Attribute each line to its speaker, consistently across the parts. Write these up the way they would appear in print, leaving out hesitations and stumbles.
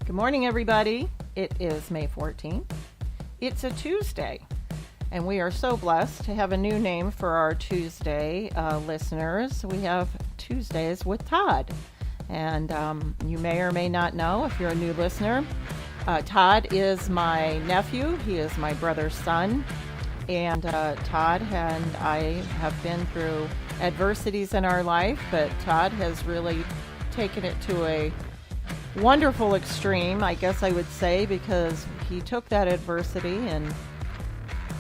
Speaker 1: Good morning, everybody. It is May 14th. It's a Tuesday, and we are so blessed to have a new name for our Tuesday listeners. We have Tuesdays with Todd, and you may or may not know if you're a new listener. Todd is my nephew. He is my brother's son, and Todd and I have been through adversities in our life, but Todd has really taken it to a wonderful extreme, I guess I would say, because he took that adversity and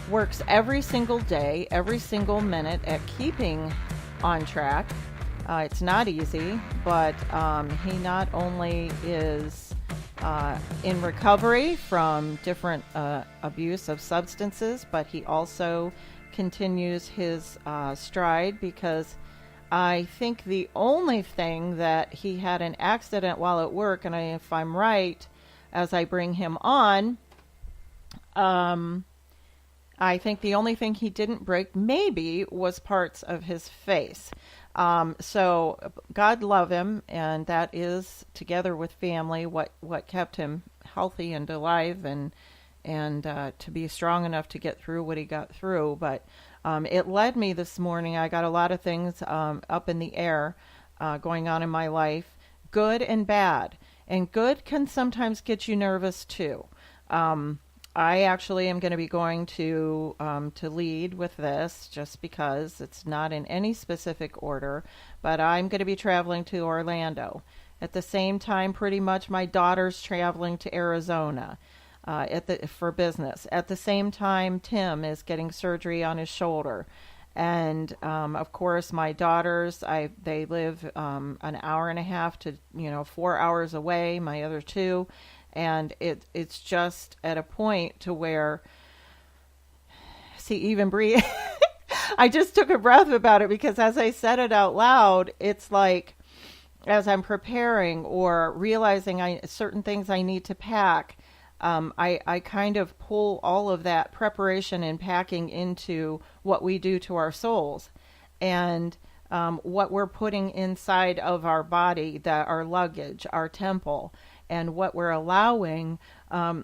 Speaker 1: works every single day, every single minute at keeping on track. It's not easy, but he not only is in recovery from different abuse of substances, but he also continues his stride, because I think the only thing that he had an accident while at work, and if I'm right, as I bring him on, I think the only thing he didn't break maybe was parts of his face. So God love him, and that is, together with family, what kept him healthy and alive, and to be strong enough to get through what he got through. But it led me this morning. I got a lot of things up in the air going on in my life, good and bad. And good can sometimes get you nervous too. I actually am going to be going to lead with this, just because it's not in any specific order, but I'm going to be traveling to Orlando. At the same time, pretty much my daughter's traveling to Arizona for business. At the same time, Tim is getting surgery on his shoulder. And of course, my daughters, they live an hour and a half to 4 hours away, my other two. And it's just at a point to where, see, even breathe. I just took a breath about it, because as I said it out loud, it's like, as I'm preparing or realizing certain things I need to pack, I kind of pull all of that preparation and packing into what we do to our souls, and what we're putting inside of our body, our luggage, our temple, and what we're allowing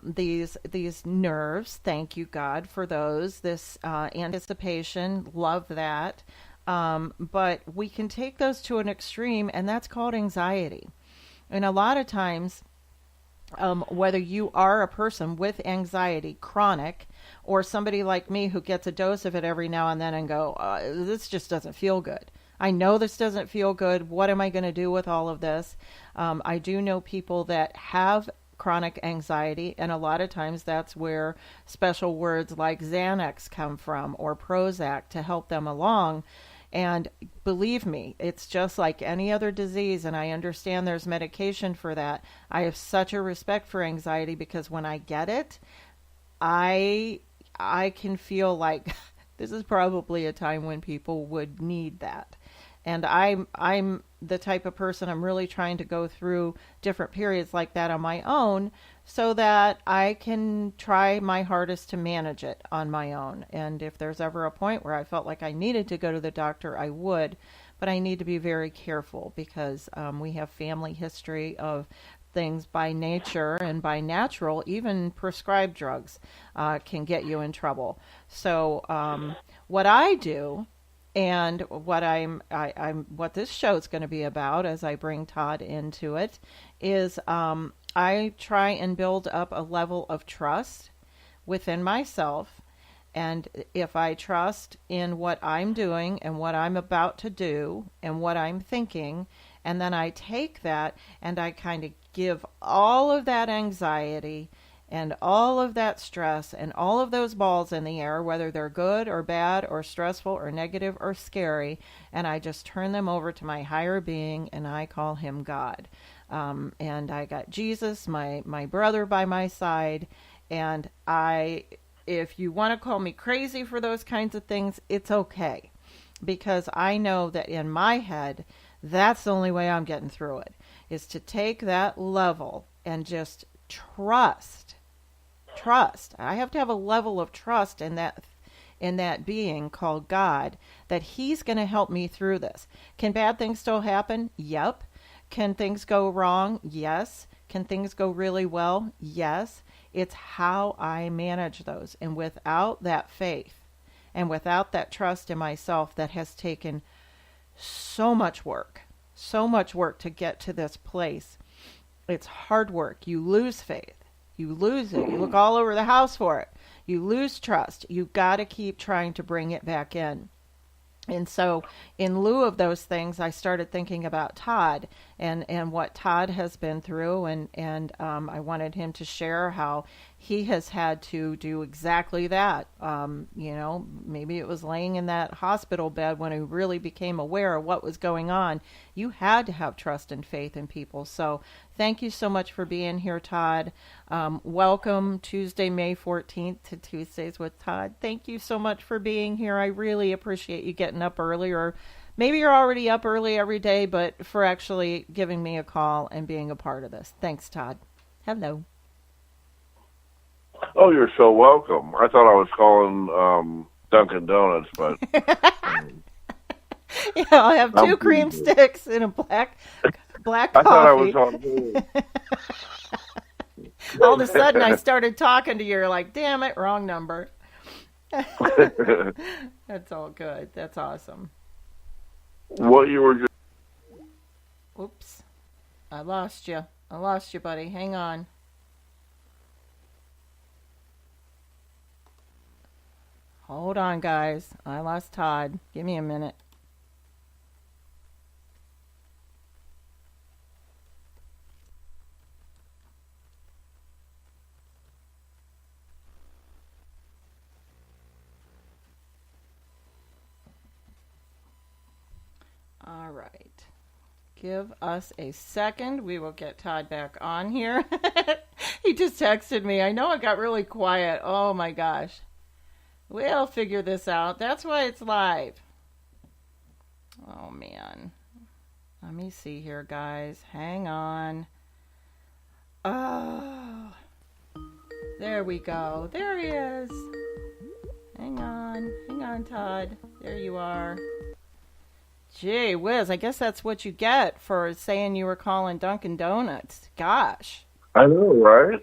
Speaker 1: these nerves. Thank you, God, for those. This anticipation, love that. But we can take those to an extreme, and that's called anxiety. And a lot of times, whether you are a person with anxiety, chronic, or somebody like me who gets a dose of it every now and then and go, this just doesn't feel good. I know this doesn't feel good. What am I going to do with all of this? I do know people that have chronic anxiety, and a lot of times that's where special words like Xanax come from, or Prozac, to help them along. And believe me, it's just like any other disease, and I understand there's medication for that. I have such a respect for anxiety, because when I get it, I can feel like this is probably a time when people would need that. And I'm the type of person, I'm really trying to go through different periods like that on my own, so that I can try my hardest to manage it on my own. And if there's ever a point where I felt like I needed to go to the doctor, I would. But I need to be very careful, because we have family history of things by nature and by natural, even prescribed drugs can get you in trouble. So what I do, and what this show is going to be about, as I bring Todd into it, is I try and build up a level of trust within myself. And if I trust in what I'm doing and what I'm about to do and what I'm thinking, and then I take that and I kind of give all of that anxiety and all of that stress and all of those balls in the air, whether they're good or bad or stressful or negative or scary, and I just turn them over to my higher being, and I call him God. And I got Jesus, my brother, by my side, and if you want to call me crazy for those kinds of things, it's okay, because I know that in my head, that's the only way I'm getting through it, is to take that level and just trust. I have to have a level of trust in that being called God, that he's going to help me through this. Can bad things still happen? Yep. Can things go wrong? Yes. Can things go really well? Yes. It's how I manage those. And without that faith and without that trust in myself, that has taken so much work to get to this place. It's hard work. You lose faith. You lose it. You look all over the house for it. You lose trust. You've got to keep trying to bring it back in. And so, in lieu of those things, I started thinking about Todd and what Todd has been through, and I wanted him to share how he has had to do exactly that. Maybe it was laying in that hospital bed when he really became aware of what was going on. You had to have trust and faith in people. So, thank you so much for being here, Todd. Welcome Tuesday, May 14th to Tuesdays with Todd. Thank you so much for being here. I really appreciate you getting up early, or maybe you're already up early every day, but for actually giving me a call and being a part of this. Thanks, Todd. Hello.
Speaker 2: Oh, you're so welcome. I thought I was calling Dunkin' Donuts, but
Speaker 1: yeah, I'll have two cream sticks and a black coffee.
Speaker 2: I thought I was on.
Speaker 1: All of a sudden, I started talking to you. You're like, damn it, wrong number. That's all good. That's awesome.
Speaker 2: What you were just...
Speaker 1: Oops. I lost you. I lost you, buddy. Hang on. Hold on, guys. I lost Todd. Give me a minute. All right. Give us a second. We will get Todd back on here. He just texted me. I know it got really quiet. Oh my gosh. We'll figure this out. That's why it's live. Oh man. Let me see here, guys. Hang on. Oh. There we go. There he is. Hang on. Hang on, Todd. There you are. Gee whiz, I guess that's what you get for saying you were calling Dunkin' Donuts. Gosh.
Speaker 2: I know, right?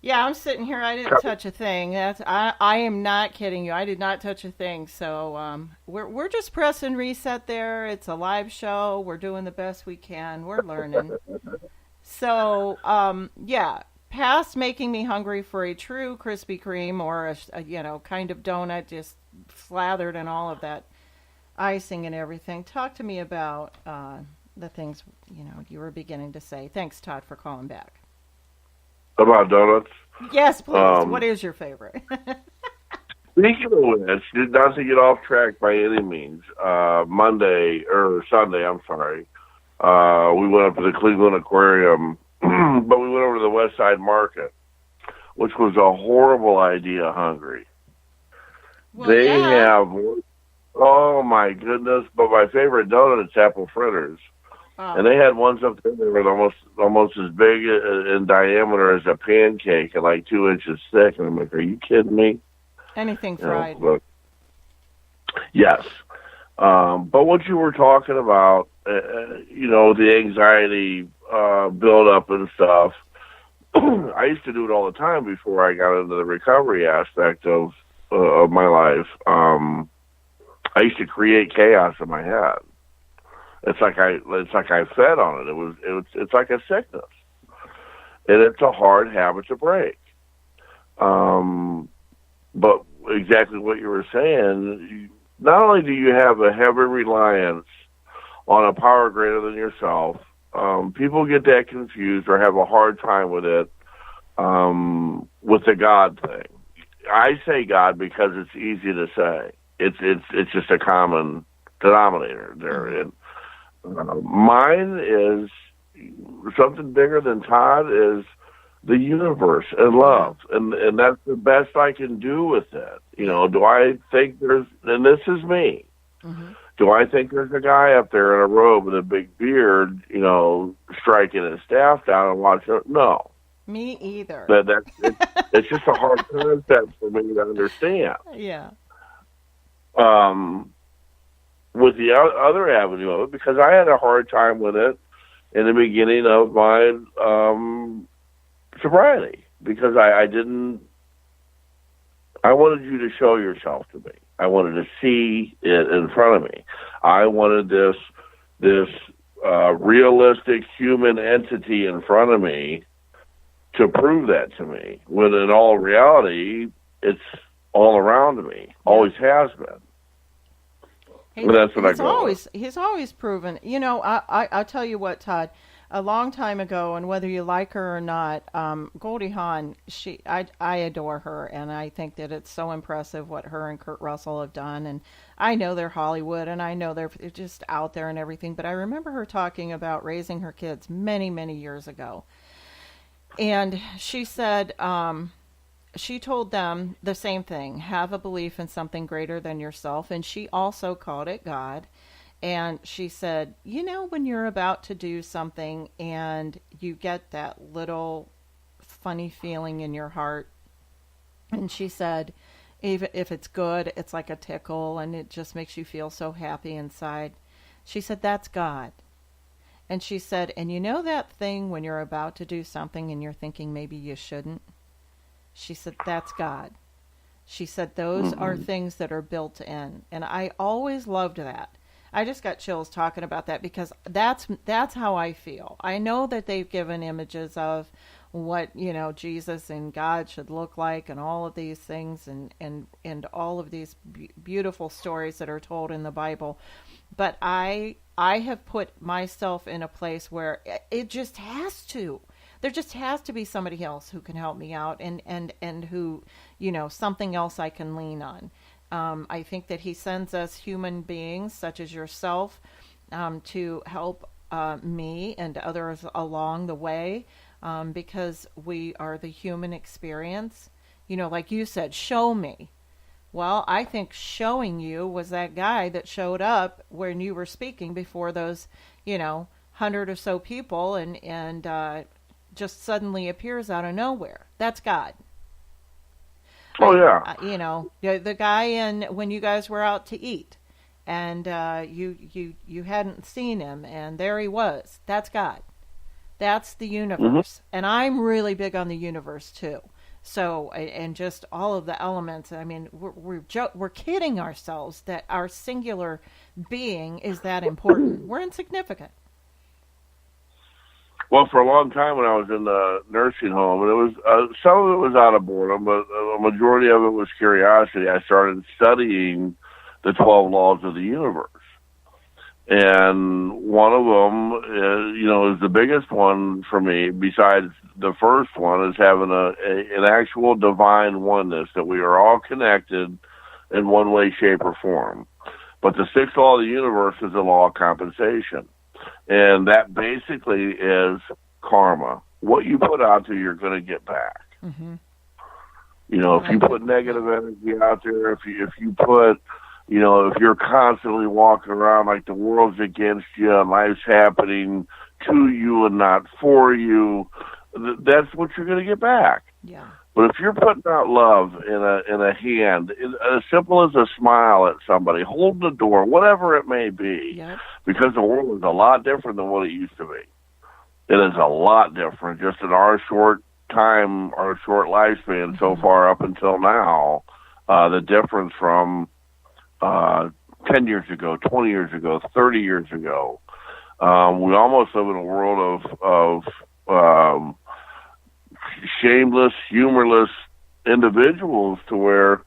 Speaker 1: Yeah, I'm sitting here. I didn't touch a thing. I am not kidding you. I did not touch a thing. So we're just pressing reset there. It's a live show. We're doing the best we can. We're learning. So yeah, past making me hungry for a true Krispy Kreme or a kind of donut just slathered in all of that icing and everything. Talk to me about the things you were beginning to say. Thanks, Todd, for calling back.
Speaker 2: About donuts?
Speaker 1: Yes, please. What is your favorite?
Speaker 2: Speaking of which, not to get off track by any means, Sunday, I'm sorry, we went up to the Cleveland Aquarium, but we went over to the West Side Market, which was a horrible idea, hungry.
Speaker 1: Well,
Speaker 2: they
Speaker 1: yeah.
Speaker 2: have, oh my goodness, but my favorite donut is apple fritters.
Speaker 1: Oh.
Speaker 2: And they had ones up there that were almost as big in diameter as a pancake and like 2 inches thick. And I'm like, are you kidding me?
Speaker 1: Anything fried.
Speaker 2: Yes. But what you were talking about, the anxiety build-up and stuff, I used to do it all the time before I got into the recovery aspect of my life. I used to create chaos in my head. It's like I fed on it. It's like a sickness, and it's a hard habit to break. But exactly what you were saying. Not only do you have a heavy reliance on a power greater than yourself, people get that confused or have a hard time with it. With the God thing, I say God because it's easy to say. It's just a common denominator there. Mine is something bigger than Todd is the universe and love, and that's the best I can do with it. Do I think and this is me. Mm-hmm. Do I think there's a guy up there in a robe with a big beard, striking his staff down and watching it? No.
Speaker 1: Me either.
Speaker 2: It's just a hard concept for me to understand.
Speaker 1: Yeah.
Speaker 2: With the other avenue of it, because I had a hard time with it in the beginning of my sobriety because I didn't. I wanted you to show yourself to me. I wanted to see it in front of me. I wanted this realistic human entity in front of me to prove that to me. When in all reality, it's all around me. Always has been. And that's what I go with.
Speaker 1: He's always proven. I'll tell you what, Todd. A long time ago, and whether you like her or not, Goldie Hawn, I adore her, and I think that it's so impressive what her and Kurt Russell have done. And I know they're Hollywood, and I know they're just out there and everything, but I remember her talking about raising her kids many, many years ago. And she said, she told them the same thing, have a belief in something greater than yourself, and she also called it God. And she said, when you're about to do something and you get that little funny feeling in your heart, and she said, even if it's good, it's like a tickle and it just makes you feel so happy inside. She said, that's God. And she said, and that thing when you're about to do something and you're thinking maybe you shouldn't? She said, that's God. She said, those are things that are built in. And I always loved that. I just got chills talking about that because that's how I feel. I know that they've given images of what, Jesus and God should look like and all of these things and all of these beautiful stories that are told in the Bible. But I have put myself in a place where it just has to. There just has to be somebody else who can help me out and who, something else I can lean on. I think that he sends us human beings such as yourself to help me and others along the way because we are the human experience. Like you said, show me. Well, I think showing you was that guy that showed up when you were speaking before those, 100 or so people and just suddenly appears out of nowhere. That's God.
Speaker 2: Oh yeah.
Speaker 1: The guy when you guys were out to eat, and you hadn't seen him, and there he was. That's God. That's the universe, and I'm really big on the universe too. So, and just all of the elements. I mean, we're kidding ourselves that our singular being is that important. We're insignificant.
Speaker 2: Well, for a long time when I was in the nursing home, and it was some of it was out of boredom, but a majority of it was curiosity. I started studying the 12 laws of the universe, and one of them, is the biggest one for me. Besides the first one, is having an actual divine oneness that we are all connected in one way, shape, or form. But the sixth law of the universe is the law of compensation. And that basically is karma. What you put out there, you're going to get back. Mm-hmm. If you put negative energy out there, if you put, if you're constantly walking around like the world's against you and life's happening to you and not for you, that's what you're going to get back.
Speaker 1: Yeah.
Speaker 2: But if you're putting out love in a hand, as simple as a smile at somebody, holding the door, whatever it may be,
Speaker 1: yep.
Speaker 2: Because the world is a lot different than what it used to be. It is a lot different just in our short time, our short lifespan so far up until now. The difference from 10 years ago, 20 years ago, 30 years ago. We almost live in a world of shameless, humorless individuals to where,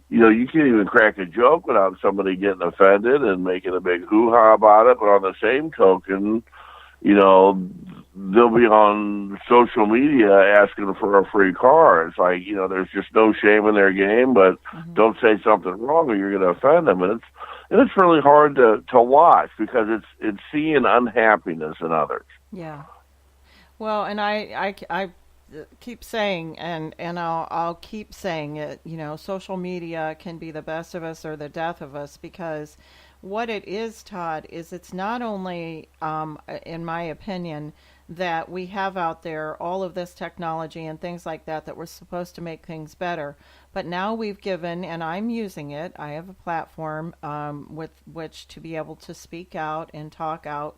Speaker 2: you can't even crack a joke without somebody getting offended and making a big hoo-ha about it. But on the same token, they'll be on social media asking for a free car. It's like, there's just no shame in their game, but don't say something wrong or you're going to offend them. And it's really hard to watch because it's seeing unhappiness in others.
Speaker 1: Yeah. Well, and I keep saying, and I'll keep saying it, social media can be the best of us or the death of us because what it is, Todd, is it's not only, in my opinion, that we have out there all of this technology and things like that we're supposed to make things better, but now we've given, and I'm using it, I have a platform with which to be able to speak out and talk out